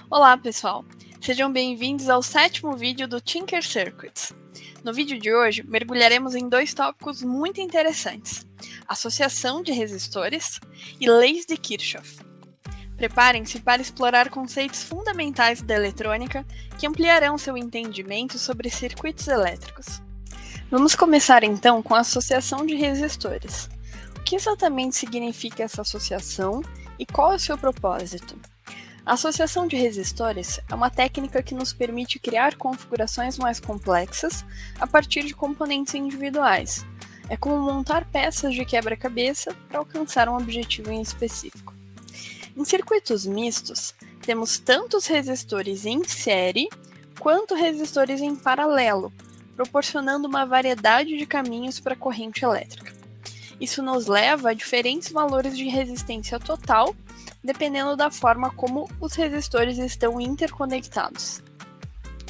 Olá, pessoal! Sejam bem-vindos ao 7º vídeo do Tinker Circuits. No vídeo de hoje, mergulharemos em dois tópicos muito interessantes: associação de resistores e leis de Kirchhoff. Preparem-se para explorar conceitos fundamentais da eletrônica que ampliarão seu entendimento sobre circuitos elétricos. Vamos começar então com a associação de resistores. O que exatamente significa essa associação e qual é o seu propósito? A associação de resistores é uma técnica que nos permite criar configurações mais complexas a partir de componentes individuais. É como montar peças de quebra-cabeça para alcançar um objetivo em específico. Em circuitos mistos, temos tanto os resistores em série quanto resistores em paralelo, proporcionando uma variedade de caminhos para a corrente elétrica. Isso nos leva a diferentes valores de resistência total, dependendo da forma como os resistores estão interconectados.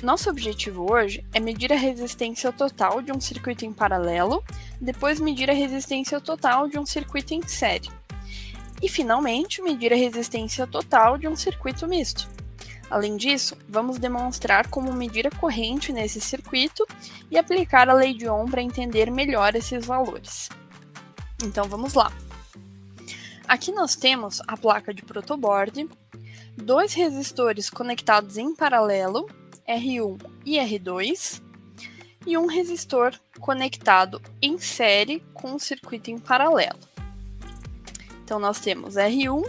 Nosso objetivo hoje é medir a resistência total de um circuito em paralelo, depois medir a resistência total de um circuito em série, e finalmente medir a resistência total de um circuito misto. Além disso, vamos demonstrar como medir a corrente nesse circuito e aplicar a lei de Ohm para entender melhor esses valores. Então vamos lá. Aqui nós temos a placa de protoboard, dois resistores conectados em paralelo, R1 e R2, e um resistor conectado em série com um circuito em paralelo. Então nós temos R1,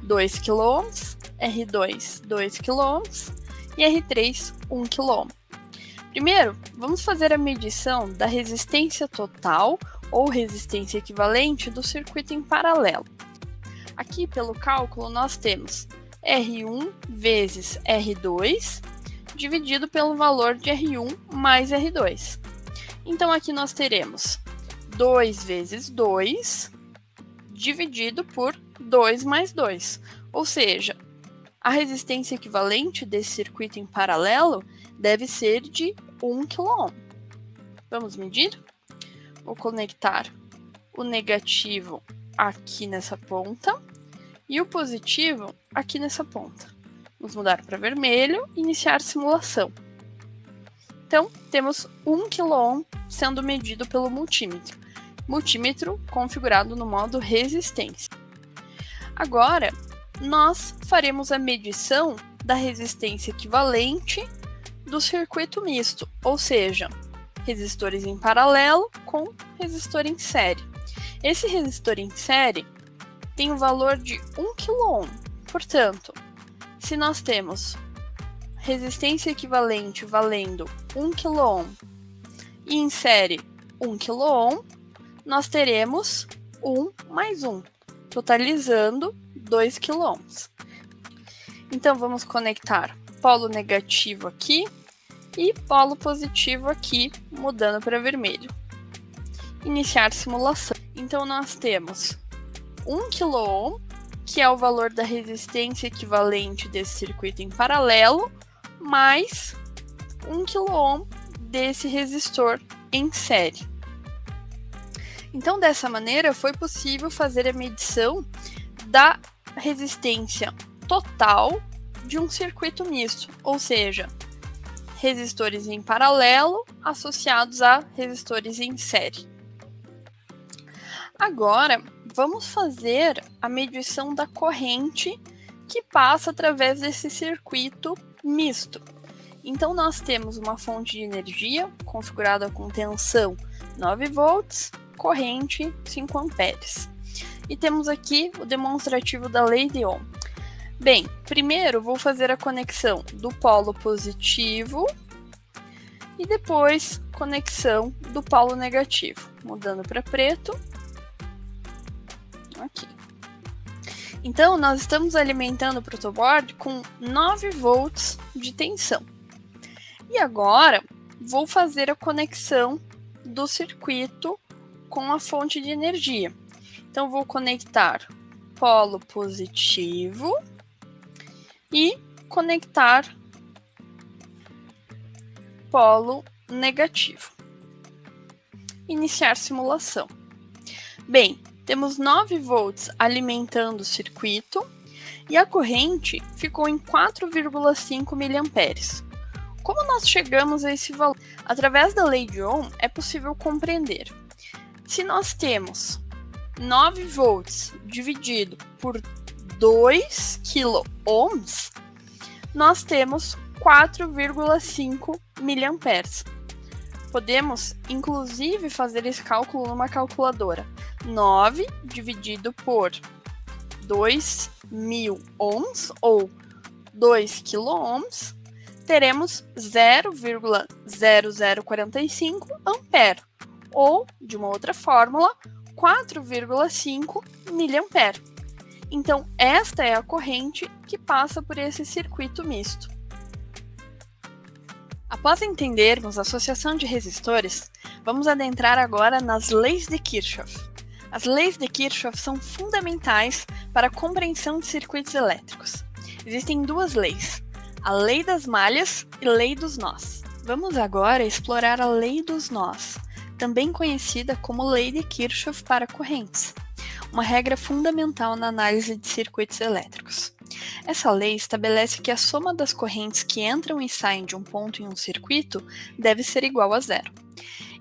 2 kΩ, R2, 2 kΩ e R3, 1 kΩ. Primeiro, vamos fazer a medição da resistência total ou resistência equivalente do circuito em paralelo. Aqui, pelo cálculo, nós temos R1 vezes R2 dividido pelo valor de R1 mais R2. Então, aqui nós teremos 2 vezes 2 dividido por 2 mais 2. Ou seja, a resistência equivalente desse circuito em paralelo deve ser de 1 kΩ. Vamos medir? Vou conectar o negativo aqui nessa ponta e o positivo aqui nessa ponta. Vamos mudar para vermelho e iniciar simulação. Então, temos 1 kΩ sendo medido pelo multímetro. Multímetro configurado no modo resistência. Agora, nós faremos a medição da resistência equivalente do circuito misto, ou seja, resistores em paralelo com resistor em série. Esse resistor em série tem o valor de 1 kΩ. Portanto, se nós temos resistência equivalente valendo 1 kΩ e em série 1 kΩ, nós teremos 1 mais 1, totalizando 2 kΩ. Então, vamos conectar polo negativo aqui e polo positivo aqui, mudando para vermelho. Iniciar simulação. Então, nós temos 1 kΩ, que é o valor da resistência equivalente desse circuito em paralelo, mais 1 kΩ desse resistor em série. Então, dessa maneira, foi possível fazer a medição da resistência total de um circuito misto, ou seja, resistores em paralelo associados a resistores em série. Agora, vamos fazer a medição da corrente que passa através desse circuito misto. Então, nós temos uma fonte de energia configurada com tensão 9 volts, corrente 5 amperes. E temos aqui o demonstrativo da lei de Ohm. Bem, primeiro vou fazer a conexão do polo positivo e depois conexão do polo negativo, mudando para preto. Aqui. Então, nós estamos alimentando o protoboard com 9 volts de tensão. E agora, vou fazer a conexão do circuito com a fonte de energia. Então, vou conectar polo positivo e conectar polo negativo. Iniciar simulação. Bem, temos 9 volts alimentando o circuito e a corrente ficou em 4,5 miliamperes. Como nós chegamos a esse valor? Através da lei de Ohm, é possível compreender. Se nós temos 9 volts dividido por 2 kΩ, nós temos 4,5 miliamperes. Podemos, inclusive, fazer esse cálculo numa calculadora. 9 dividido por 2.000 ohms, ou 2 kΩ, teremos 0,0045 ampere, ou, de uma outra fórmula, 4,5 miliampere. Então, esta é a corrente que passa por esse circuito misto. Após entendermos a associação de resistores, vamos adentrar agora nas leis de Kirchhoff. As leis de Kirchhoff são fundamentais para a compreensão de circuitos elétricos. Existem duas leis, a lei das malhas e a lei dos nós. Vamos agora explorar a lei dos nós, também conhecida como lei de Kirchhoff para correntes, uma regra fundamental na análise de circuitos elétricos. Essa lei estabelece que a soma das correntes que entram e saem de um ponto em um circuito deve ser igual a zero.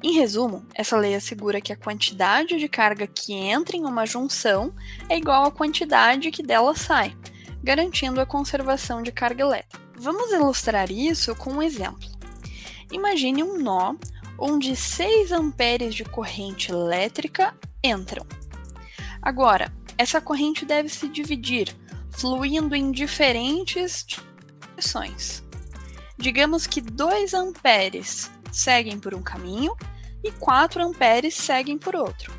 Em resumo, essa lei assegura que a quantidade de carga que entra em uma junção é igual à quantidade que dela sai, garantindo a conservação de carga elétrica. Vamos ilustrar isso com um exemplo. Imagine um nó onde 6 amperes de corrente elétrica entram. Agora, essa corrente deve se dividir, fluindo em diferentes direções. Digamos que 2 amperes seguem por um caminho e 4 amperes seguem por outro.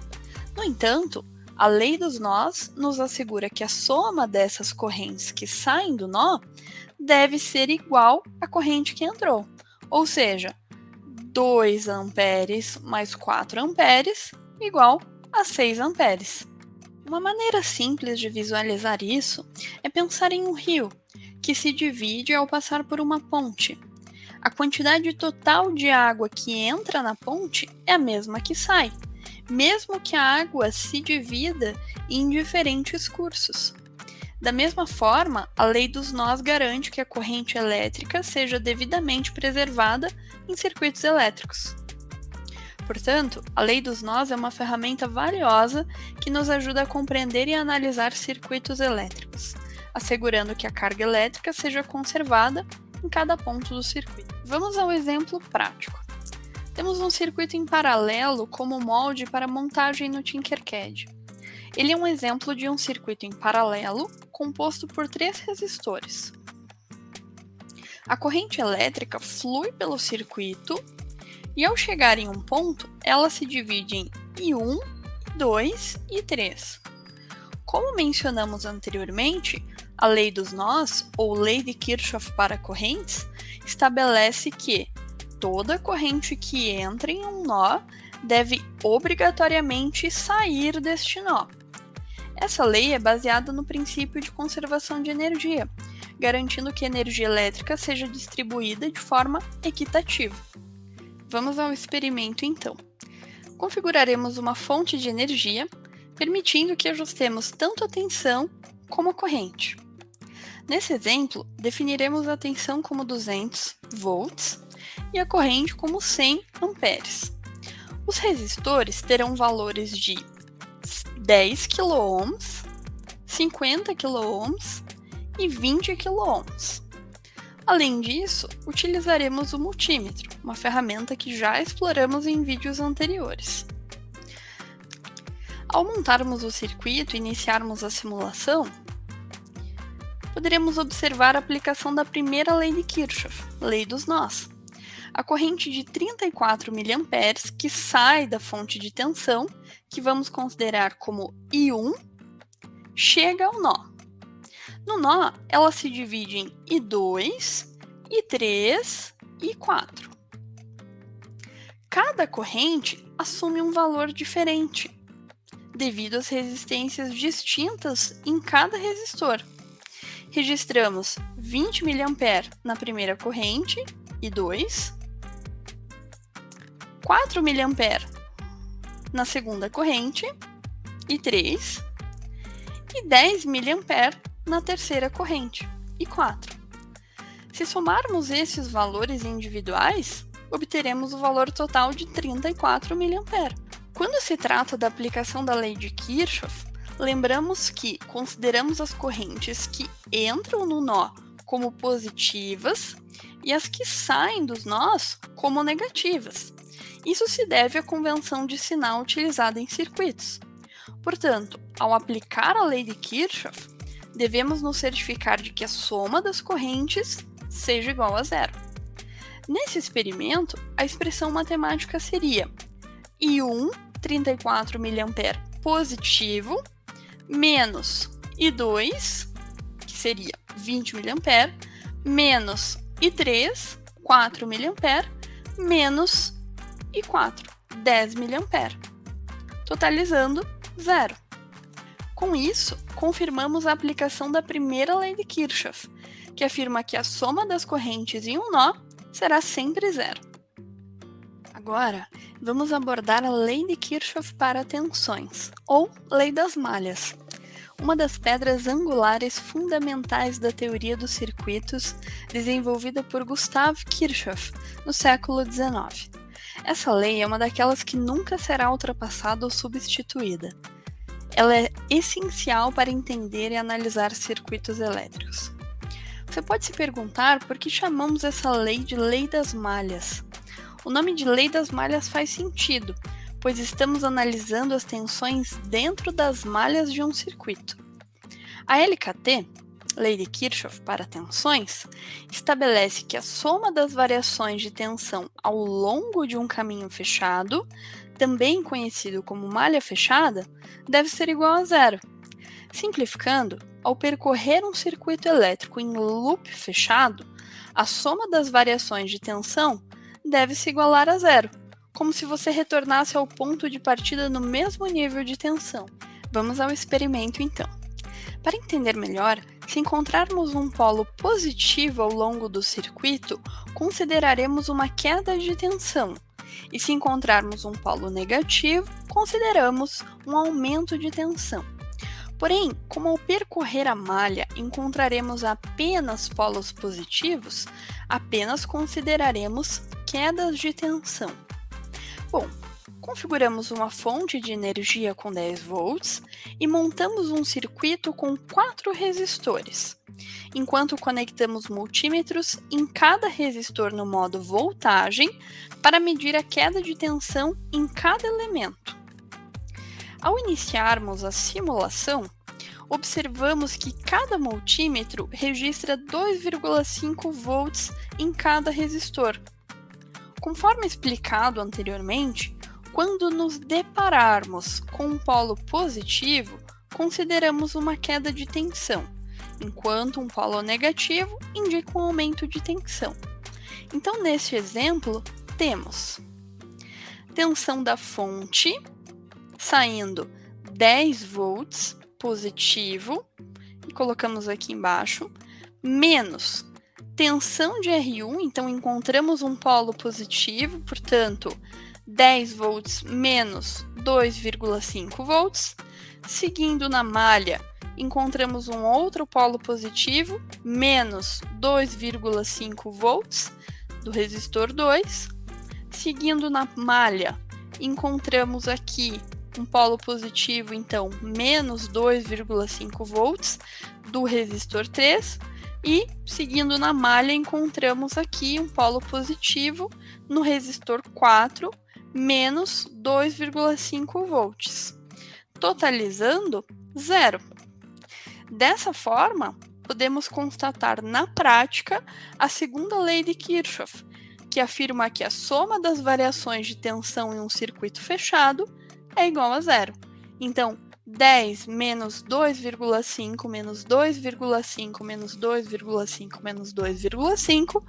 No entanto, a lei dos nós nos assegura que a soma dessas correntes que saem do nó deve ser igual à corrente que entrou, ou seja, 2 amperes mais 4 amperes igual a 6 amperes. Uma maneira simples de visualizar isso é pensar em um rio, que se divide ao passar por uma ponte. A quantidade total de água que entra na ponte é a mesma que sai, mesmo que a água se divida em diferentes cursos. Da mesma forma, a lei dos nós garante que a corrente elétrica seja devidamente preservada em circuitos elétricos. Portanto, a lei dos nós é uma ferramenta valiosa que nos ajuda a compreender e analisar circuitos elétricos, assegurando que a carga elétrica seja conservada em cada ponto do circuito. Vamos ao exemplo prático. Temos um circuito em paralelo como molde para montagem no Tinkercad. Ele é um exemplo de um circuito em paralelo composto por 3 resistores. A corrente elétrica flui pelo circuito e, ao chegar em um ponto, ela se divide em I1, I2 e I3. Como mencionamos anteriormente, a lei dos nós, ou lei de Kirchhoff para correntes, estabelece que toda corrente que entra em um nó deve obrigatoriamente sair deste nó. Essa lei é baseada no princípio de conservação de energia, garantindo que a energia elétrica seja distribuída de forma equitativa. Vamos ao experimento então. Configuraremos uma fonte de energia, permitindo que ajustemos tanto a tensão como a corrente. Nesse exemplo, definiremos a tensão como 200 volts e a corrente como 100 amperes. Os resistores terão valores de 10 kΩ, 50 kΩ e 20 kΩ. Além disso, utilizaremos o multímetro, uma ferramenta que já exploramos em vídeos anteriores. Ao montarmos o circuito e iniciarmos a simulação, poderemos observar a aplicação da primeira lei de Kirchhoff, lei dos nós. A corrente de 34 mA que sai da fonte de tensão, que vamos considerar como I1, chega ao nó. No nó, ela se divide em I2, I3 e I4. Cada corrente assume um valor diferente, devido às resistências distintas em cada resistor. Registramos 20 mA na primeira corrente, I2, 4 mA na segunda corrente, I3, e 10 mA na terceira corrente e 4. Se somarmos esses valores individuais, obteremos o valor total de 34 mA. Quando se trata da aplicação da lei de Kirchhoff, lembramos que consideramos as correntes que entram no nó como positivas e as que saem dos nós como negativas. Isso se deve à convenção de sinal utilizada em circuitos. Portanto, ao aplicar a lei de Kirchhoff, devemos nos certificar de que a soma das correntes seja igual a zero. Nesse experimento, a expressão matemática seria I1, 34 mA positivo, menos I2, que seria 20 mA, menos I3, 4 mA, menos I4, 10 mA, totalizando zero. Com isso, confirmamos a aplicação da primeira lei de Kirchhoff, que afirma que a soma das correntes em um nó será sempre zero. Agora, vamos abordar a lei de Kirchhoff para tensões, ou lei das malhas, uma das pedras angulares fundamentais da teoria dos circuitos desenvolvida por Gustav Kirchhoff no século XIX. Essa lei é uma daquelas que nunca será ultrapassada ou substituída. Ela é essencial para entender e analisar circuitos elétricos. Você pode se perguntar por que chamamos essa lei de lei das malhas. O nome de lei das malhas faz sentido, pois estamos analisando as tensões dentro das malhas de um circuito. A LKT, lei de Kirchhoff para tensões, estabelece que a soma das variações de tensão ao longo de um caminho fechado, também conhecido como malha fechada, deve ser igual a zero. Simplificando, ao percorrer um circuito elétrico em loop fechado, a soma das variações de tensão deve se igualar a zero, como se você retornasse ao ponto de partida no mesmo nível de tensão. Vamos ao experimento então. Para entender melhor, se encontrarmos um polo positivo ao longo do circuito, consideraremos uma queda de tensão, e se encontrarmos um polo negativo, consideramos um aumento de tensão. Porém, como ao percorrer a malha encontraremos apenas polos positivos, apenas consideraremos quedas de tensão. Bom, configuramos uma fonte de energia com 10 volts e montamos um circuito com 4 resistores, enquanto conectamos multímetros em cada resistor no modo voltagem para medir a queda de tensão em cada elemento. Ao iniciarmos a simulação, observamos que cada multímetro registra 2,5 volts em cada resistor. Conforme explicado anteriormente, quando nos depararmos com um polo positivo, consideramos uma queda de tensão, enquanto um polo negativo indica um aumento de tensão. Então, neste exemplo, temos tensão da fonte saindo 10 volts positivo, e colocamos aqui embaixo, menos tensão de R1, então encontramos um polo positivo, portanto, 10 volts menos 2,5 volts. Seguindo na malha, encontramos um outro polo positivo, menos 2,5 volts, do resistor 2. Seguindo na malha, encontramos aqui um polo positivo, então, menos 2,5 volts, do resistor 3. E, seguindo na malha, encontramos aqui um polo positivo no resistor 4, menos 2,5 volts, totalizando zero. Dessa forma, podemos constatar na prática a segunda lei de Kirchhoff, que afirma que a soma das variações de tensão em um circuito fechado é igual a zero. Então, 10 menos 2,5 menos 2,5 menos 2,5 menos 2,5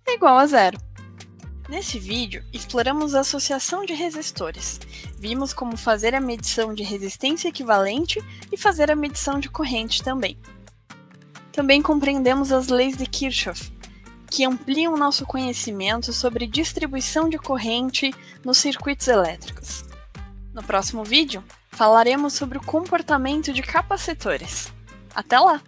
é igual a zero. Nesse vídeo, exploramos a associação de resistores. Vimos como fazer a medição de resistência equivalente e fazer a medição de corrente também. Também compreendemos as leis de Kirchhoff, que ampliam nosso conhecimento sobre distribuição de corrente nos circuitos elétricos. No próximo vídeo, falaremos sobre o comportamento de capacitores. Até lá!